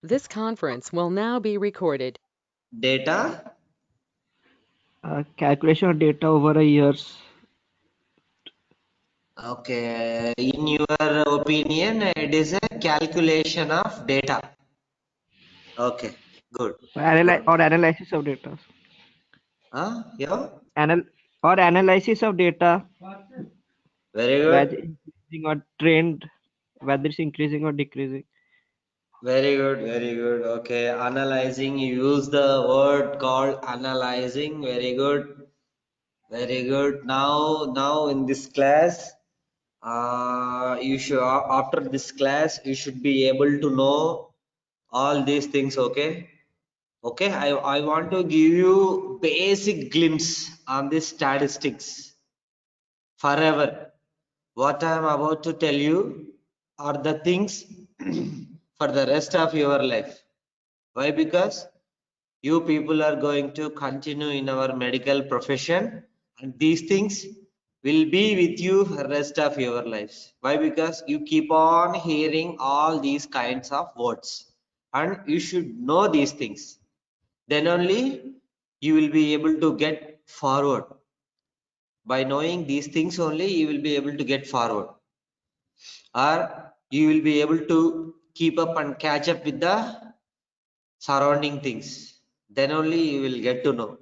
This conference will now be recorded. Data. Calculation of data over a years. Okay. In your opinion, it is a calculation of data. Okay. Good. Good. Or analysis of data. Yeah. Or analysis of data, Very whether good. increasing or trend, whether it's increasing or decreasing. Very good. Very good. Okay. Analyzing. You use the word called analyzing. Very good. Very good. Now in this class, you should after this class you should be able to know all these things. Okay. Okay, I want to give you basic glimpse on this statistics forever. What I am about to tell you are the things for the rest of your life. Why? Because you people are going to continue in our medical profession and these things will be with you for rest of your lives. Why? Because you keep on hearing all these kinds of words and you should know these things, then only you will be able to get forward. By knowing these things only you will be able to get forward, or you will be able to keep up and catch up with the surrounding things, then only you will get to know.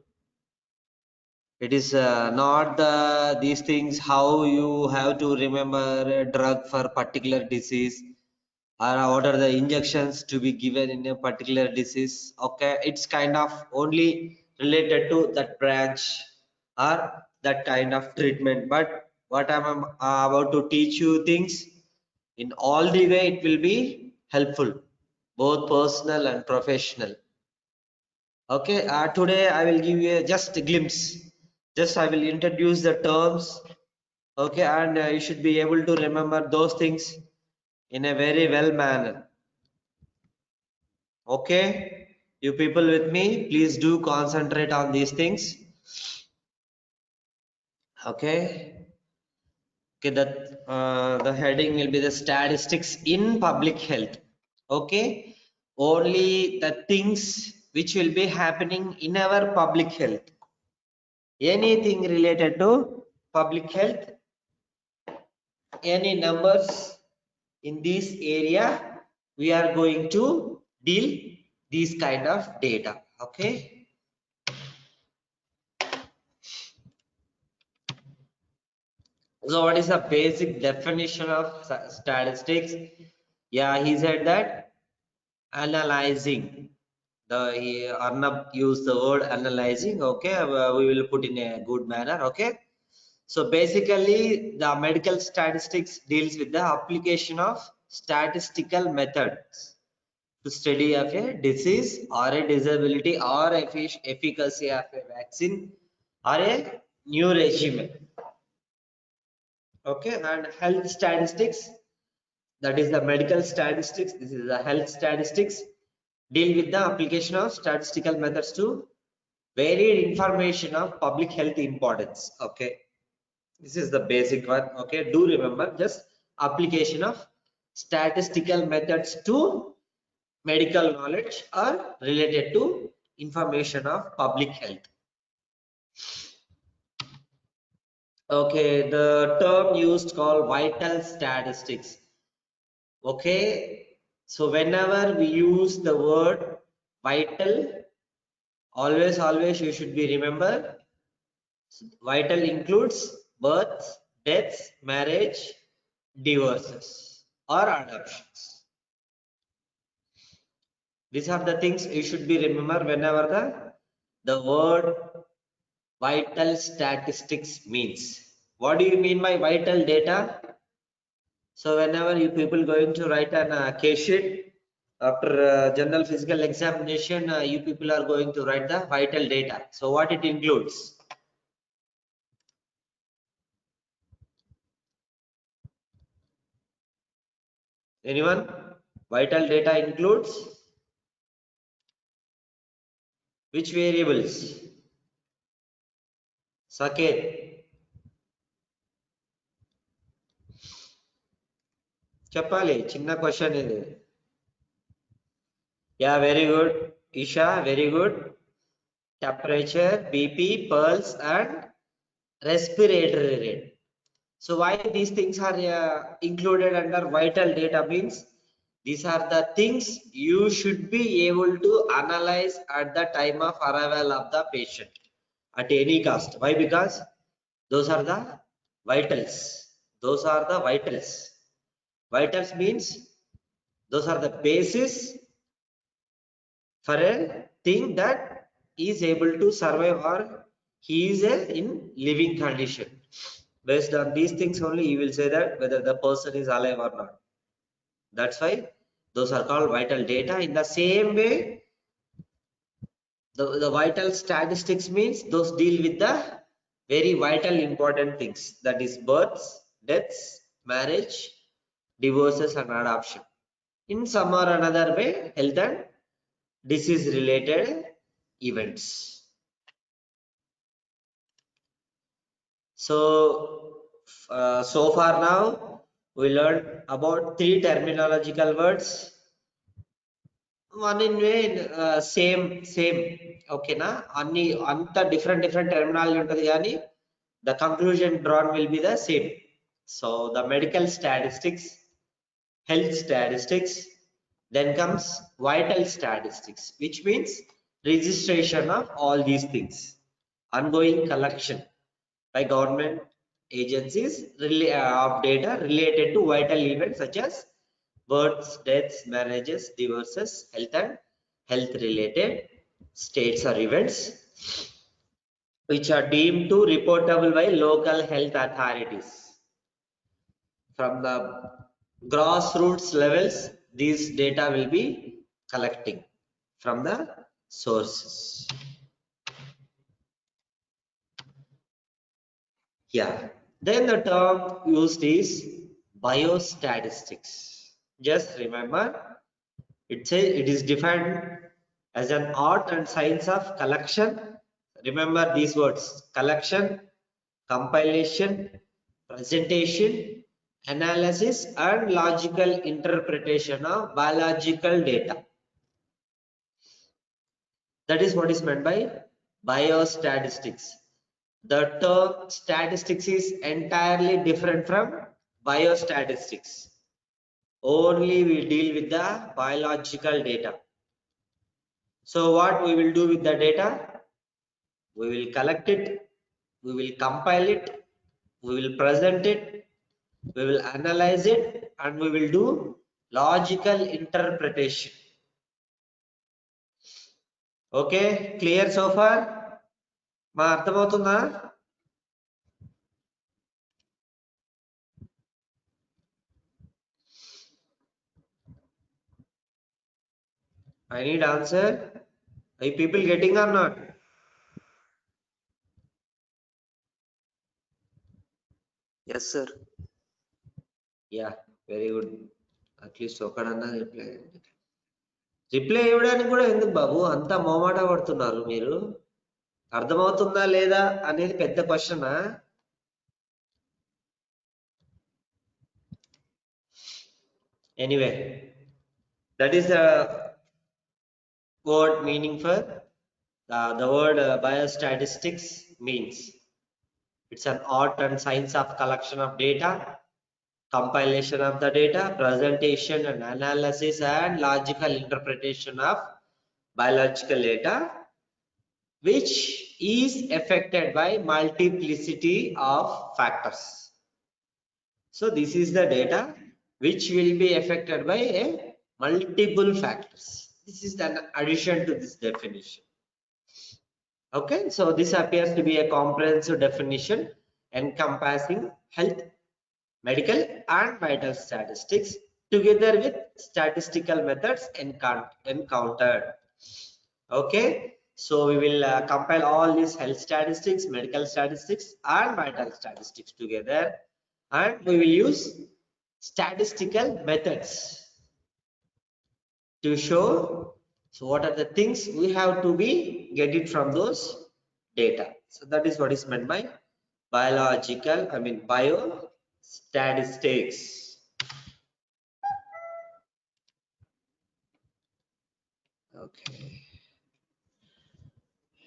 It is not these things how you have to remember a drug for particular disease or what are the injections to be given in a particular disease. Okay, it's kind of only related to that branch or that kind of treatment. But what I'm about to teach you things in all the way, it will be helpful, both personal and professional. Okay, today I will give you just a glimpse. Just I will introduce the terms. Okay, and you should be able to remember those things in a very well manner. Okay, you people with me, please do concentrate on these things. Okay, okay, that the heading will be the statistics in public health. Okay, only the things which will be happening in our public health. Anything related to public health, any numbers in this area, we are going to deal these kind of data. Okay. So what is the basic definition of statistics? Yeah, he said that analyzing. Arnab used the word analyzing. Okay, we will put in a good manner. Okay. So basically, the medical statistics deals with the application of statistical methods to study of a disease or a disability or efficacy of a vaccine or a new regimen. Okay, and health statistics, that is the medical statistics, this is the health statistics, deal with the application of statistical methods to varied information of public health importance. Okay, this is the basic one. Okay, do remember just application of statistical methods to medical knowledge or related to information of public health. Okay, the term used called vital statistics. Okay, so whenever we use the word vital, always you should be remember vital includes births, deaths, marriage, divorces or adoptions. These are the things you should be remember whenever the word vital statistics means. What do you mean by vital data? So whenever you people going to write an case sheet after general physical examination, you people are going to write the vital data. So what it includes? Anyone? Vital data includes which variables? Saket, చెప్పాలి చిన్న question ఇది. Yeah, very good. Isha, very good. Temperature, BP, pulse, and respiratory rate. So why these things are included under vital data means these are the things you should be able to analyze at the time of arrival of the patient at any cost. Why? Because those are the vitals. Those are the vitals. Vitals means those are the basis for a thing that is able to survive or he is in living condition. Based on these things only, you will say that whether the person is alive or not. That's why those are called vital data. In the same way, the vital statistics means those deal with the very vital important things, that is births, deaths, marriage, divorces, and adoption. In some or another way, health and disease related events. So far now we learned about three terminological words. One in way same okay na anni anta different terminology untadi gaani the conclusion drawn will be the same. So the medical statistics, health statistics, then comes vital statistics, which means registration of all these things, ongoing collection by government agencies of data related to vital events such as births, deaths, marriages, divorces, health and health related states or events which are deemed to reportable by local health authorities. From the grassroots levels, these data will be collecting from the sources. Yeah. Then the term used is biostatistics. Just remember, it is defined as an art and science of collection. Remember these words: collection, compilation, presentation, analysis, and logical interpretation of biological data. That is what is meant by biostatistics. The term statistics is entirely different from biostatistics. Only we deal with the biological data. So what we will do with the data? We will collect it, we will compile it, we will present it, we will analyze it, and we will do logical interpretation. Okay, clear so far? మా అర్థమవుతుందా? I need answer. Are you people getting or not? Yes, sir. Yeah, very good. At least ఒకడన్నా reply ఇవ్వడానికి కూడా ఎందుకు బాబు అంత మోమాట పడుతున్నారు మీరు? అర్థమవుతుందా లేదా అనేది పెద్ద క్వశ్చనా? Anyway, that is the word meaning for the word biostatistics means it's an art and science of collection of data, compilation of the data, presentation and analysis, and logical interpretation of biological data, which is affected by multiplicity of factors. So this is the data which will be affected by a multiple factors. This is an addition to this definition. Okay, so this appears to be a comprehensive definition encompassing health, medical, and vital statistics together with statistical methods encountered. Okay, so we will compile all these health statistics, medical statistics, and vital statistics together, and we will use statistical methods to show. So what are the things we have to be get it from those data? So that is what is meant by biostatistics. Okay.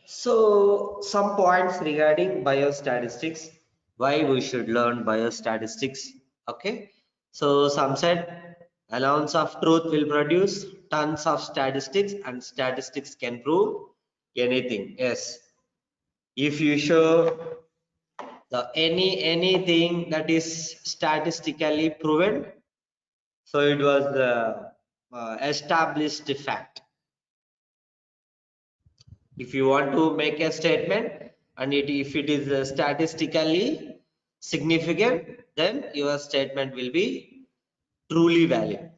So some points regarding biostatistics, why we should learn biostatistics. Okay. So some said an ounce of truth will produce tons of statistics, and statistics can prove anything. Yes. If you show the anything that is statistically proven, so it was the established fact. If you want to make a statement and if it is statistically significant, then your statement will be truly valid.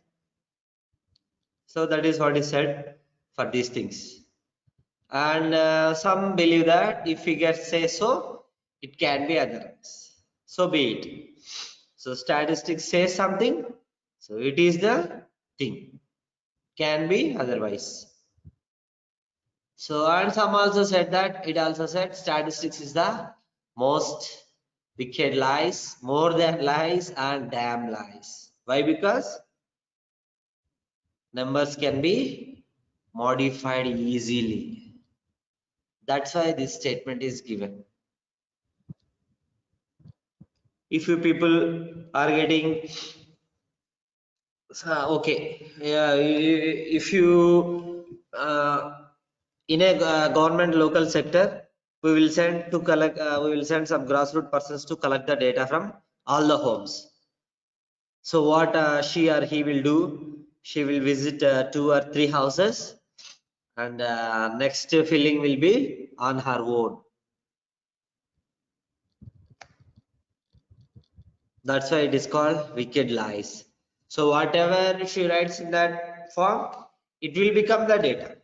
So that is what is said for these things. And some believe that if figures say so, it can be otherwise. So be it. So statistics says something, so it is the thing. Can be otherwise. So, and some also said that it also said statistics is the most wicked lies, more than lies and damn lies. Why? Because numbers can be modified easily. That's why this statement is given. If you people are getting okay, yeah, if you in a government local sector, we will send to collect. We will send some grassroots persons to collect the data from all the homes. So what she or he will do? She will visit 2 or 3 houses, and next filling will be on her own. That's why it is called wicked lies. So whatever she writes in that form, it will become the data.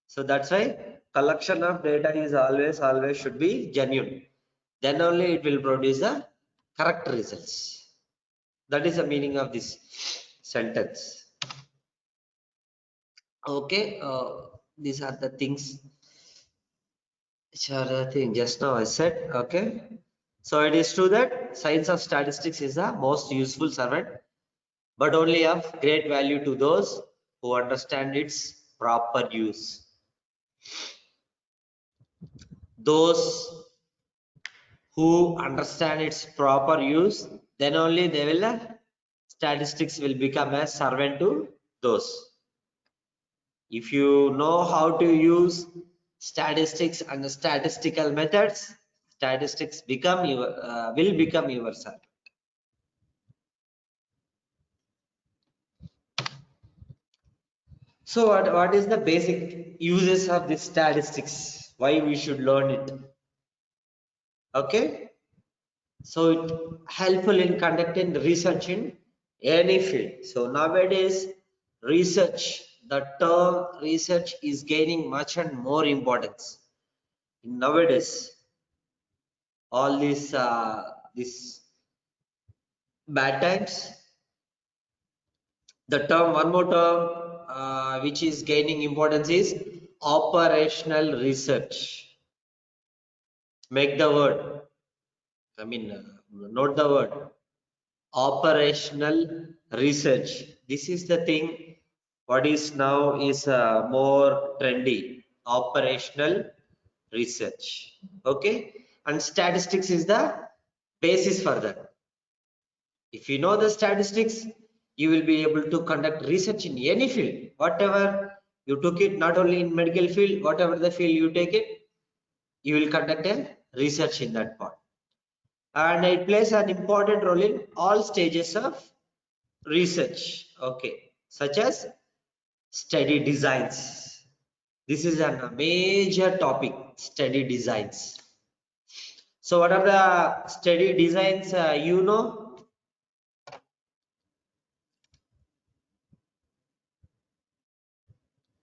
So that's why collection of data is always should be genuine. Then only it will produce the correct results. That is the meaning of this sentence. Okay, these are the things which are the thing just now I said. Okay, so it is true that science of statistics is the most useful servant, but only of great value to those who understand its proper use. Those who understand its proper use, then only they will statistics will become a servant to those. If you know how to use statistics and statistical methods, statistics become your will become your servant. So what is the basic uses of this statistics? Why we should learn it? Okay, so it helpful in conducting research in any field. So nowadays research, the term research is gaining much and more importance. Nowadays all these bad times, the term, one more term which is gaining importance is operational research. Make the word, I mean note the word operational research. This is the thing what is now is more trendy, operational research. Okay, and statistics is the basis for that. If you know the statistics, you will be able to conduct research in any field, whatever you took it, not only in medical field, whatever the field you take it, you will conduct a research in that part. And it plays an important role in all stages of research. Okay, such as study designs. This is a major topic, study designs. So what are the study designs you know?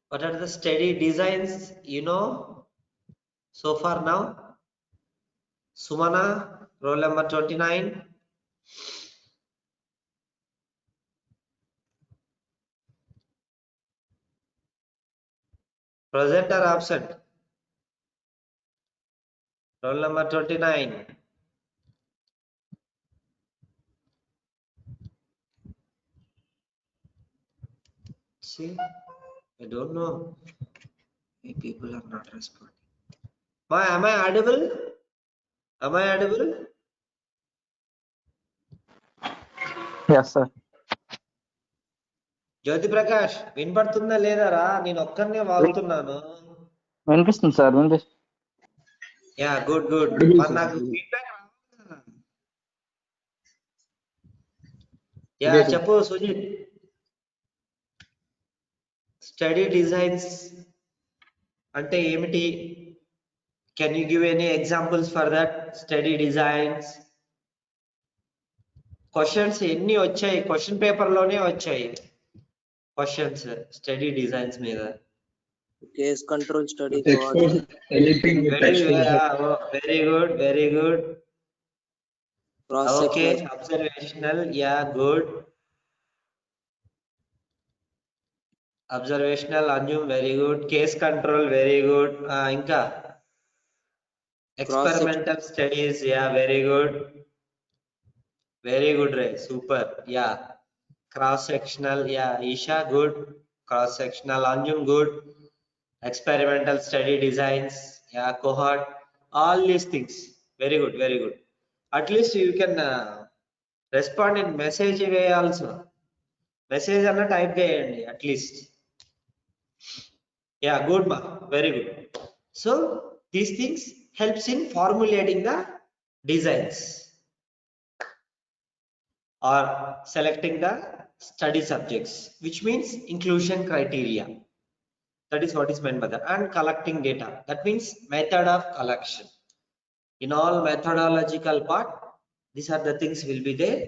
What are the study designs you know so far now? Sumana, roll number 29. Present or absent? Roll number 29. See, I don't know. Why people are not responding. Am I audible? Am I audible? Yes sir Jyoti Prakash వినపడుతుందా లేదా రా? నేను ఒక్కనే వాగుతున్నాను. వినిపిస్తుంది sir వినిపిస్తుంది. Yeah good good. మరి నాకు ఫీడ్బ్యాక్ యా చెప్పు సుజిత్. స్టడీ డిజైన్స్ అంటే ఏమిటి? Can you give any examples for that study designs? Questions ఎన్ని వచ్చాయి? క్వశ్చన్ పేపర్ లోనే వచ్చాయి క్వశ్చన్స్ స్టడీ డిజైన్స్ మీద. Case control study Expose anything with exposure. Very good very good. cross okay sectional observational. Yeah good. Observational Anjum very good. Case control very good. ఇంకా experimental studies. Yeah very good Ray, super. Yeah cross sectional. Yeah Esha good. Cross sectional Anjum good. Experimental study designs, yeah, cohort, all these things very good very good. At least you can respond in message way also. Message anna type cheyandi at least. Yeah, good ma, very good. So these things helps in formulating the designs or selecting the study subjects, which means inclusion criteria. That is what is meant by that. And collecting data, that means method of collection. In all methodological part, these are the things will be there,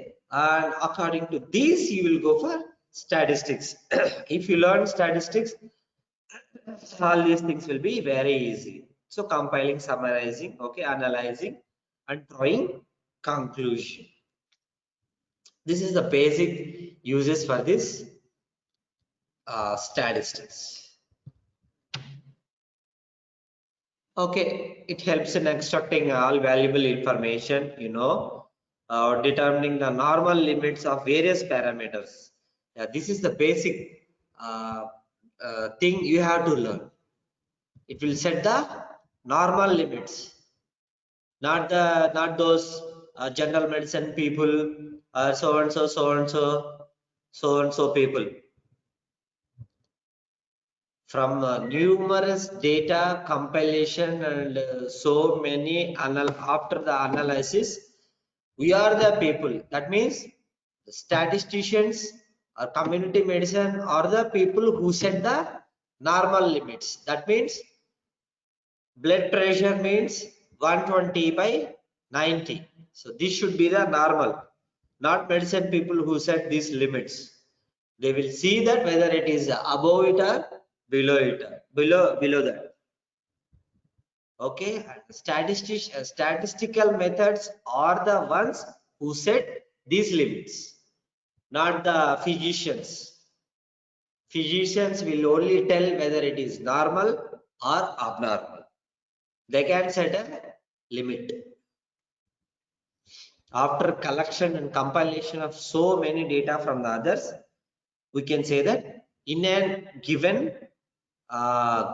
and according to these you will go for statistics. If you learn statistics, all these things will be very easy. So compiling, summarizing, okay, analyzing and drawing conclusion. This is the basic uses for this statistics. Okay, it helps in extracting all valuable information, determining the normal limits of various parameters. Yeah, this is the basic thing you have to learn. It will set the normal limits, not those general medicine people, so and so people. From numerous data compilation and so many after the analysis, we are the people. That means the statisticians or community medicine are the people who set the normal limits. That means blood pressure means 120/90. So this should be the normal, not medicine people who set these limits. They will see that whether it is above it or below it, below that. Okay, statistical methods are the ones who set these limits, not the physicians. Physicians will only tell whether it is normal or abnormal. They can set a limit. After collection and compilation of so many data from the others, we can say that in a given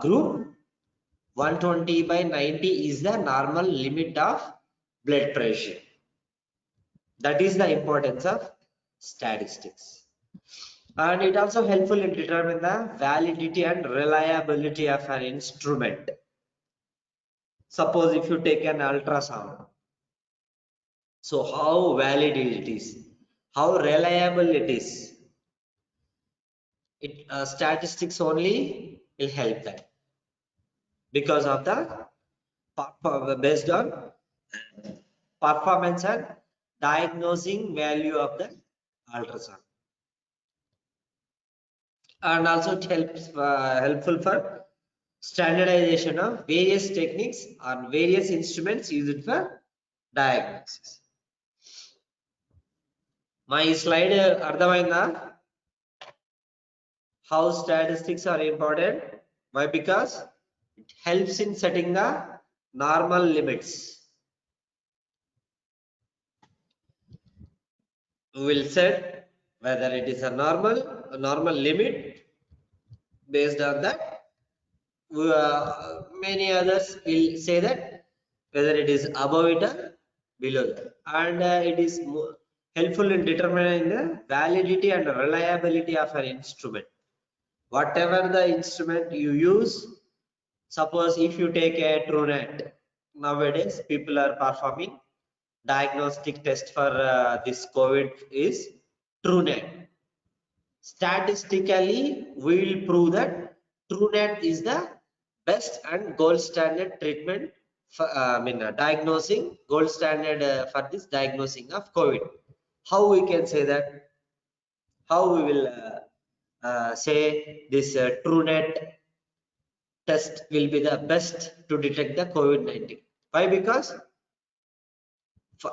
group, 120/90 is the normal limit of blood pressure. That is the importance of statistics. And it also helpful in determining the validity and reliability of an instrument. Suppose if you take an ultrasound, so how valid it is, how reliable it is, statistics only will help that, because of the based on performance and diagnosing value of the ultrasound. And also it helps helpful for standardization of various techniques on various instruments used for diagnosis. My slide ardhamainda? How statistics are important? Why? Because it helps in setting the normal limits. We will set whether it is a normal limit Based on that, many others will say that whether it is above it or below that, and it is helpful in determining the validity and reliability of an instrument. Whatever the instrument you use, suppose if you take a TrueNet, nowadays people are performing diagnostic test for this COVID is TrueNet. Statistically, we will prove that TrueNet is the best and gold standard treatment for diagnosing, gold standard for this diagnosing of COVID. How we can say that? How we will say this TrueNet test will be the best to detect the COVID-19? Why? Because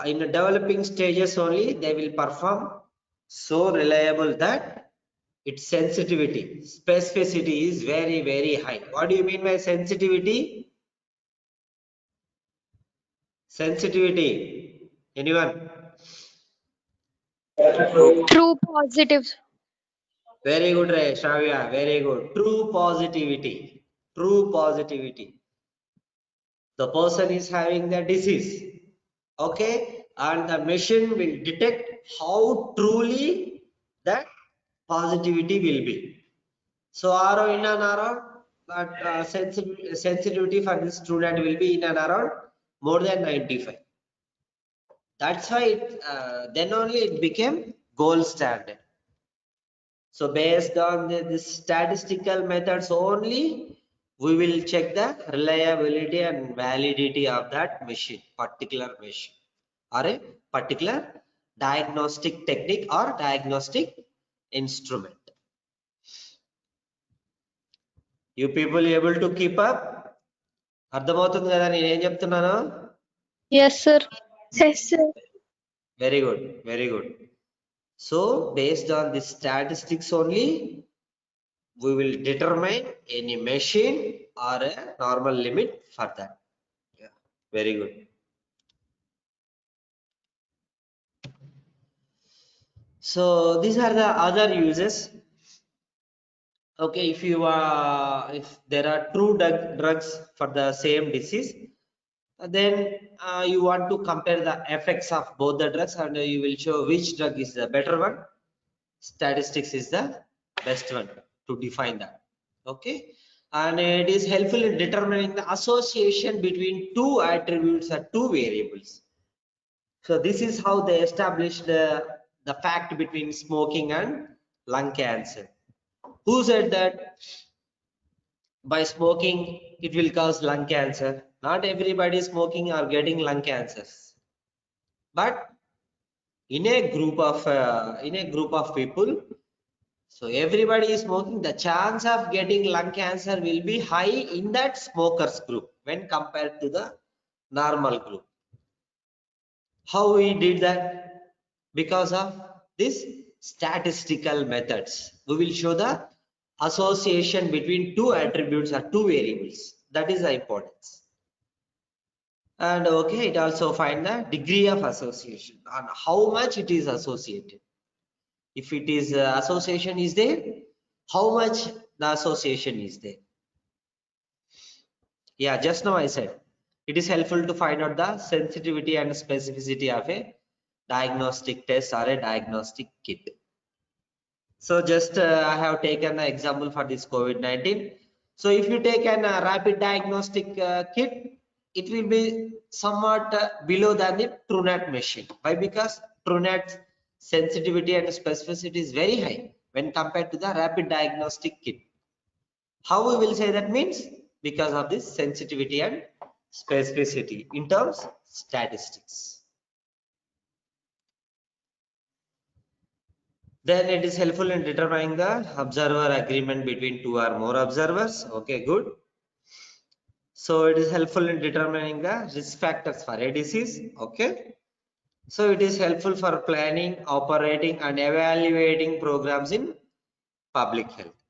in the developing stages only they will perform so reliable that its sensitivity, specificity is very, very high. What do you mean by sensitivity? Sensitivity, anyone? True positive. Very good, Shravya, very good. True positivity, true positivity. The person is having the disease, okay, and the machine will detect how truly that positivity will be. So RO in and around, but sensitivity for this student will be in and around more than 95. That's why then only it became gold standard. So based on this statistical methods only, we will check the reliability and validity of that machine, particular machine, or a particular diagnostic technique or diagnostic instrument. You people able to keep up? అర్థమవుతుంది కదా నేను ఏం చెప్తున్నాను? Yes, sir. Yes, sir. Very good, very good. So based on the statistics only, we will determine any machine or a normal limit for that. Yeah, very good. So these are the other uses. Okay, if there are two drugs for the same disease, then you want to compare the effects of both the drugs, and you will show which drug is the better one. Statistics is the best one to define that. Okay, and it is helpful in determining the association between two attributes or two variables. So this is how they established the fact between smoking and lung cancer. Who said that by smoking it will cause lung cancer? Not everybody smoking are getting lung cancers, but in a group of people, so everybody is smoking, the chance of getting lung cancer will be high in that smokers group when compared to the normal group. How we did that? Because of this statistical methods, we will show the association between two attributes or two variables. That is the importance. And okay, it also find the degree of association and how much it is associated. If it is association is there, how much the association is there? Yeah, just now I said it is helpful to find out the sensitivity and specificity of a diagnostic test or a diagnostic kit. So just I have taken an example for this COVID-19. So if you take an rapid diagnostic kit, it will be somewhat below than the TrueNet machine. Why? Because TrueNet's sensitivity and specificity is very high when compared to the rapid diagnostic kit. How we will say that means? Because of this sensitivity and specificity in terms of statistics. Then it is helpful in determining the observer agreement between two or more observers. Okay, good. So it is helpful in determining the risk factors for a disease. Okay. So it is helpful for planning, operating and evaluating programs in public health.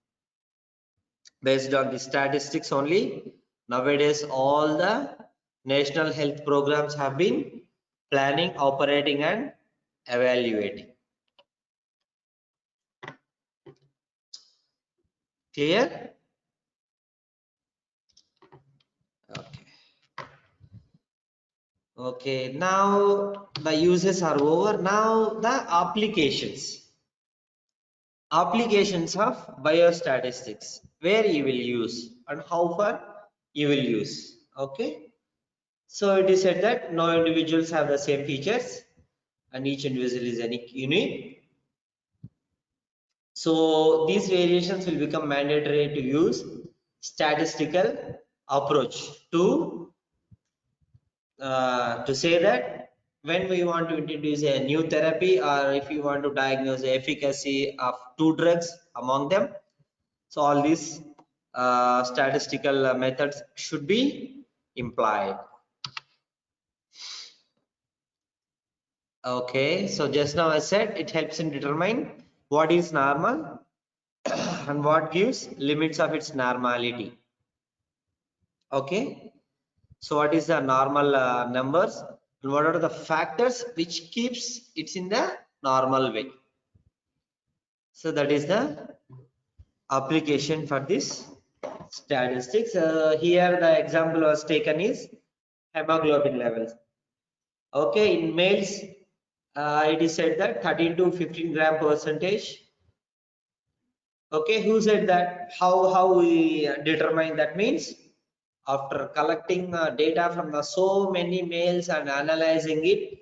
Based on the statistics only, nowadays all the national health programs have been planning, operating and evaluating. Clear? Okay, now the uses are over. Now the applications. Applications of biostatistics, where you will use and how far you will use. Okay, so it is said that no individuals have the same features and each individual is unique. So these variations will become mandatory to use statistical approach to say that when we want to introduce a new therapy or if you want to diagnose the efficacy of two drugs among them, so all these statistical methods should be implied. Okay, so just now I said it helps in determine what is normal and what gives limits of its normality. Okay, so what is the normal numbers and what are the factors which keeps it in the normal way. So that is the application for this statistics. Here the example was taken is hemoglobin levels. Okay, in males it is said that 13 to 15 gram percentage. Okay, who said that? How we determine that? Means after collecting data from the so many males and analyzing it,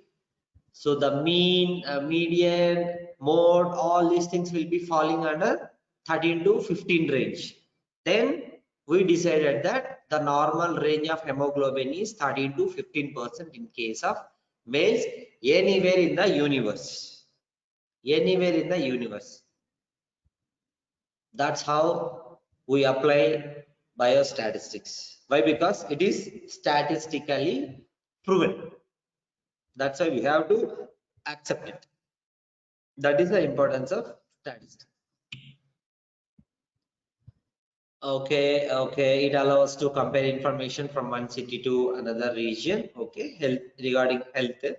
so the mean, median, mode, all these things will be falling under 13 to 15 range. Then we decided that the normal range of hemoglobin is 13 to 15% in case of males anywhere in the universe. Anywhere in the universe. That's how we apply biostatistics. Why? Because it is statistically proven. That's why we have to accept it. That is the importance of statistics. Okay, okay. It allows to compare information from one city to another region. Okay, health regarding health,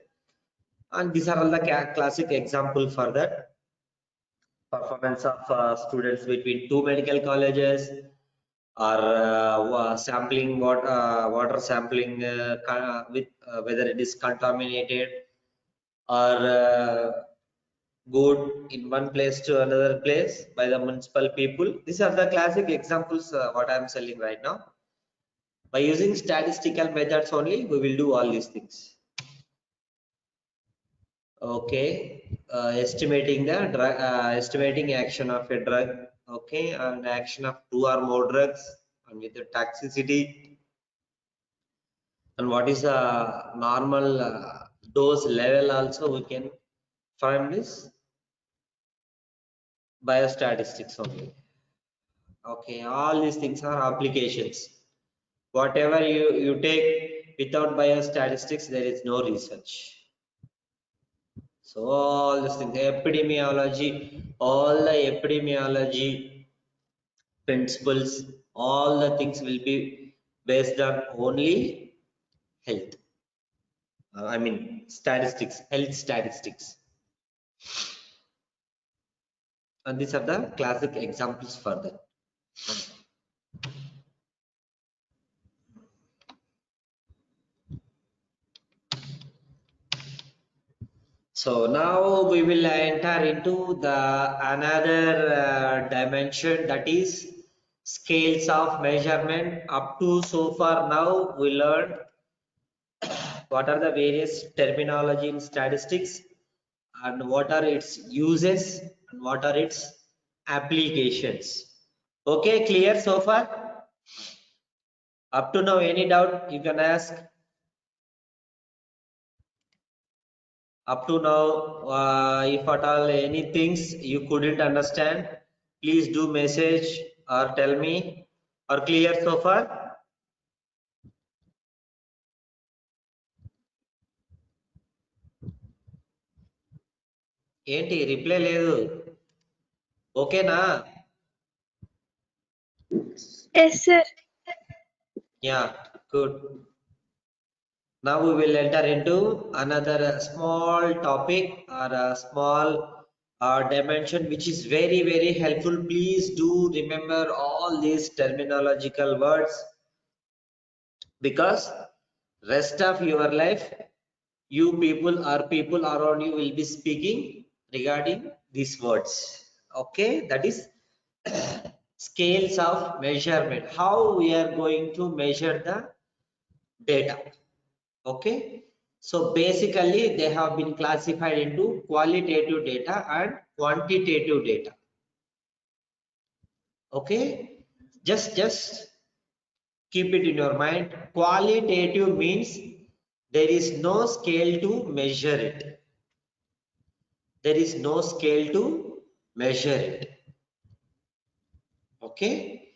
and these are all the classic example for that. Performance of students between two medical colleges, or sampling water sampling with whether it is contaminated or good in one place to another place by the municipal people. These are the classic examples what I am selling right now. By using statistical methods only, we will do all these things. Okay, estimating the drug, estimating action of a drug. Okay, and action of two or more drugs, and with the toxicity, and what is the normal dose level. Also, we can find this biostatistics only. Okay, all these things are applications. Whatever you take without biostatistics, there is no research. So all these things, epidemiology, all the epidemiology principles, all the things will be based on only health. I mean statistics, health statistics. And these are the classic examples for that. So now we will enter into the another dimension, that is scales of measurement. Up to so far now we learned what are the various terminology in statistics and what are its uses and what are its applications. Okay, clear so far? Up to now, any doubt you can ask? Up to now, if at all any things you couldn't understand, please do message or tell me. Or clear so far? ఏంటి reply లేదు ఓకేనా? Yes, sir. Yeah, good. Now we will enter into another small topic or a small dimension which is very very helpful. Please do remember all these terminological words, because rest of your life, you people or people around you will be speaking regarding these words. Okay, that is scales of measurement. How we are going to measure the data. Okay, so basically they have been classified into qualitative data and quantitative data. Okay, just keep it in your mind. Qualitative means there is no scale to measure it. There is no scale to measure it. Okay,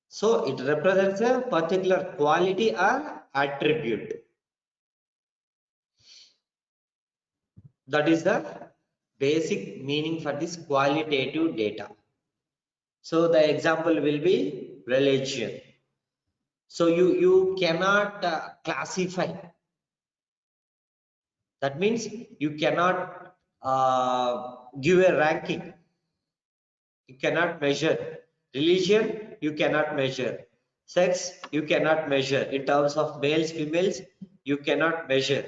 so it represents a particular quality or attribute. That is the basic meaning for this qualitative data. So the example will be religion. So you cannot classify. That means you cannot give a ranking. You cannot measure. Religion, you cannot measure. Sex, you cannot measure. In terms of males, females, you cannot measure.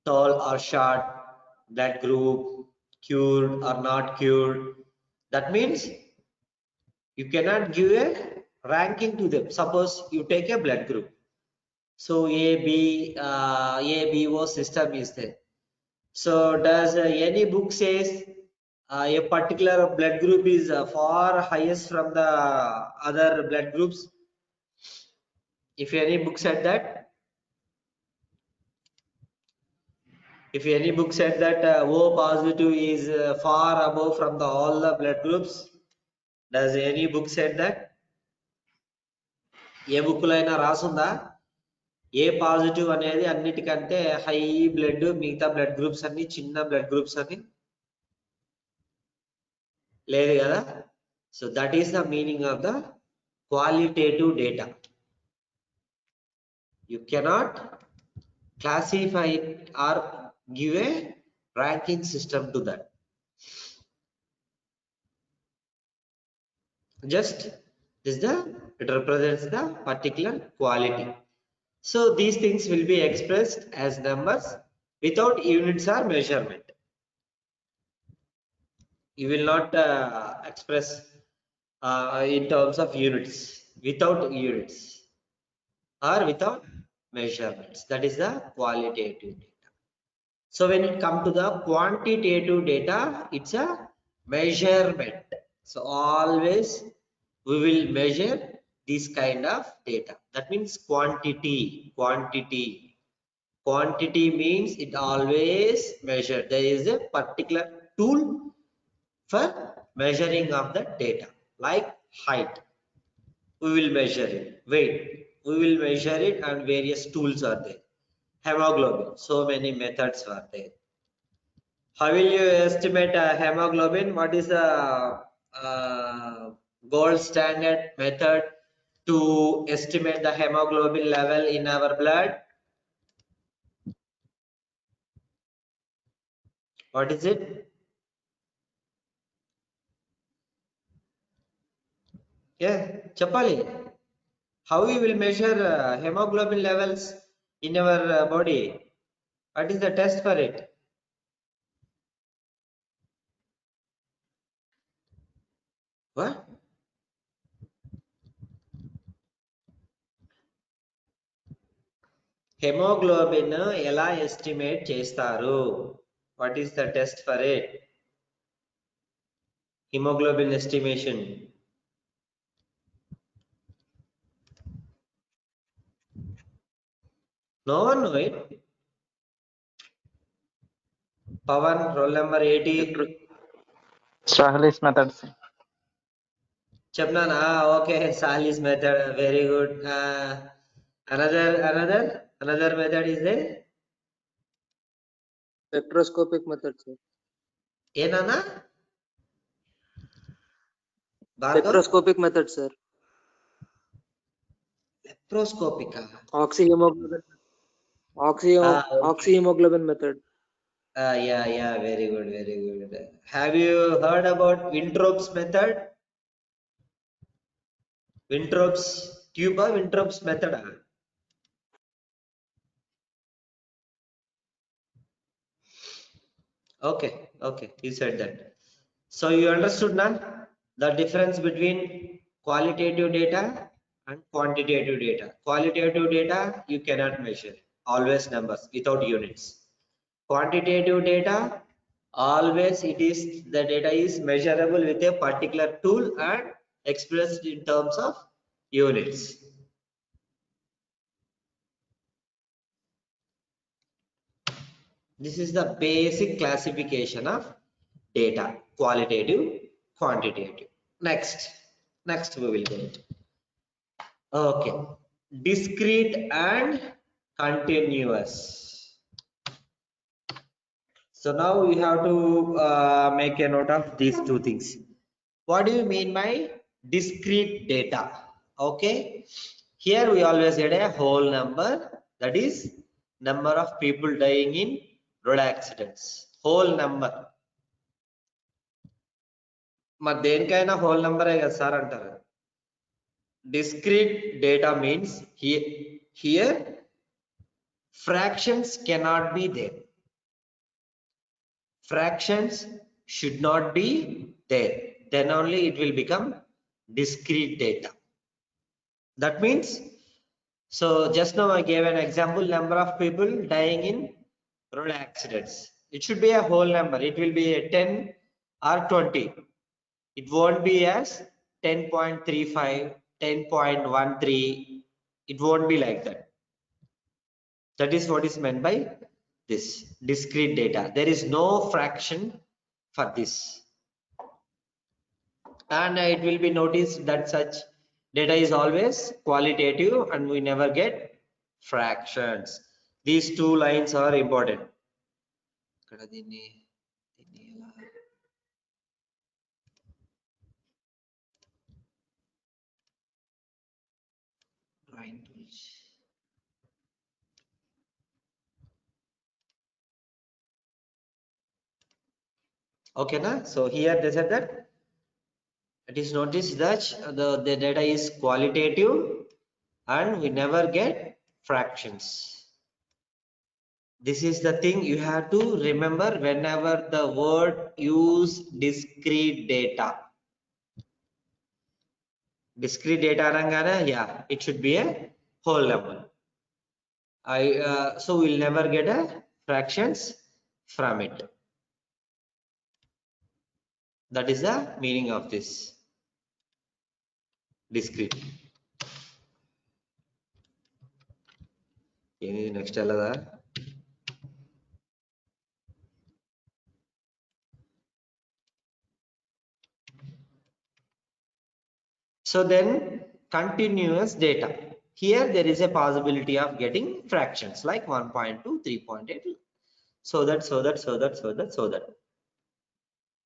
Tall or short, blood group, cured or not cured. That means you cannot give a ranking to them. Suppose you take a blood group. So A, B, O system is there. So does any book says a particular blood group is far highest from the other blood groups? If any book said that, if any book said that O positive is far above from the all the blood groups, does any book said that? A book లో అయినా రాసుందా ఏ positive అనేది అన్నిటికంటే high blood మిగతా blood groups అన్ని చిన్న blood groups అని లేదు కదా so that is the meaning of the qualitative data you cannot classify it or give a ranking system to that. Just it represents the particular quality. So these things will be expressed as numbers without units or measurement. You will not express in terms of units, without units or without measurements. That is the qualitative data. So when it comes to the quantitative data, it's a measurement. So always we will measure this kind of data. That means quantity. Quantity means it always measured. There is a particular tool for measuring of the data, like height. We will measure it. Weight, we will measure it, and various tools are there. Hemoglobin, so many methods are there. How will you estimate hemoglobin? What is the gold standard method to estimate the hemoglobin level in our blood? What is it? Yeah, Chapali. How we will measure hemoglobin levels in our body? What is the test for it? What? Hemoglobin ఎలా estimate చేస్తారు? What is the test for it? Hemoglobin estimation. No one know it. Pawan, roll number 80. Sahli's methods. Chapnan, okay, Sahli's method, very good. Another method is there. Spectroscopic method, sir. Enana? Spectroscopic method, sir. Spectroscopic. Oxyhemoglobin. Okay. Oxyhemoglobin method. Yeah, very good. Have you heard about Winthrop's method? Winthrop's tube or Winthrop's method? Okay, okay, you said that. So you understood now the difference between qualitative data and quantitative data. Qualitative data you cannot measure, always numbers without units. Quantitative data, always the data is measurable with a particular tool and expressed in terms of units. This is the basic classification of data, qualitative, quantitative. Next we will get. Okay, discrete and continuous. So now we have to make a note of these two things. What do you mean by discrete data? Okay, here we always get a whole number, that is number of people dying in road accidents. Whole number. మరి దేనికైనా whole number కదా sir అంటారు. Discrete data means here fractions cannot be there. Fractions should not be there. Then only it will become discrete data. That means, so just now I gave an example, number of people dying in road accidents. It should be a whole number. It will be a 10 or 20. It won't be as 10.35, 10.13. It won't be like that. That is what is meant by this discrete data. There is no fraction for this. And it will be noticed that such data is always qualitative and we never get fractions. These two lines are important. Okay, na? So here they said that it is noticed that the data is qualitative and we never get fractions. This is the thing you have to remember whenever the word use discrete data. Discrete data anangana, yeah, it should be a whole number. So we'll never get a fractions from it. That is the meaning of this discrete. Next alada. So then continuous data. Here there is a possibility of getting fractions like 1.2, 3.8. So that.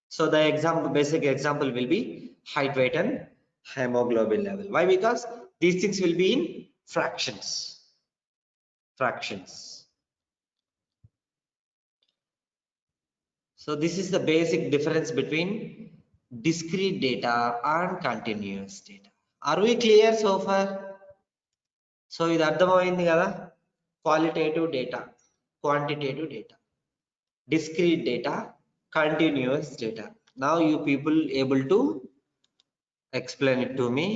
So the example, basic example will be height, weight and hemoglobin level. Why? Because these things will be in fractions. So this is the basic difference between discrete data and continuous data. Are we clear so far? So ఇది అర్థమైంది కదా, qualitative data, quantitative data, discrete data, continuous data. Now you people able to explain it to me,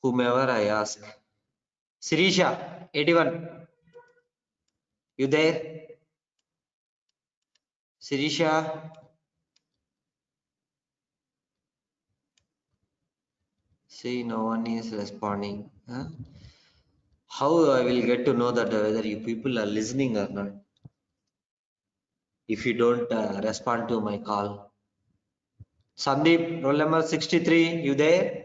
whomever I ask. Sirisha 81, you there? Sirisha, see, no one is responding. Huh? How I will get to know that whether you people are listening or not if you don't respond to my call? Sandeep, roll number 63, you there?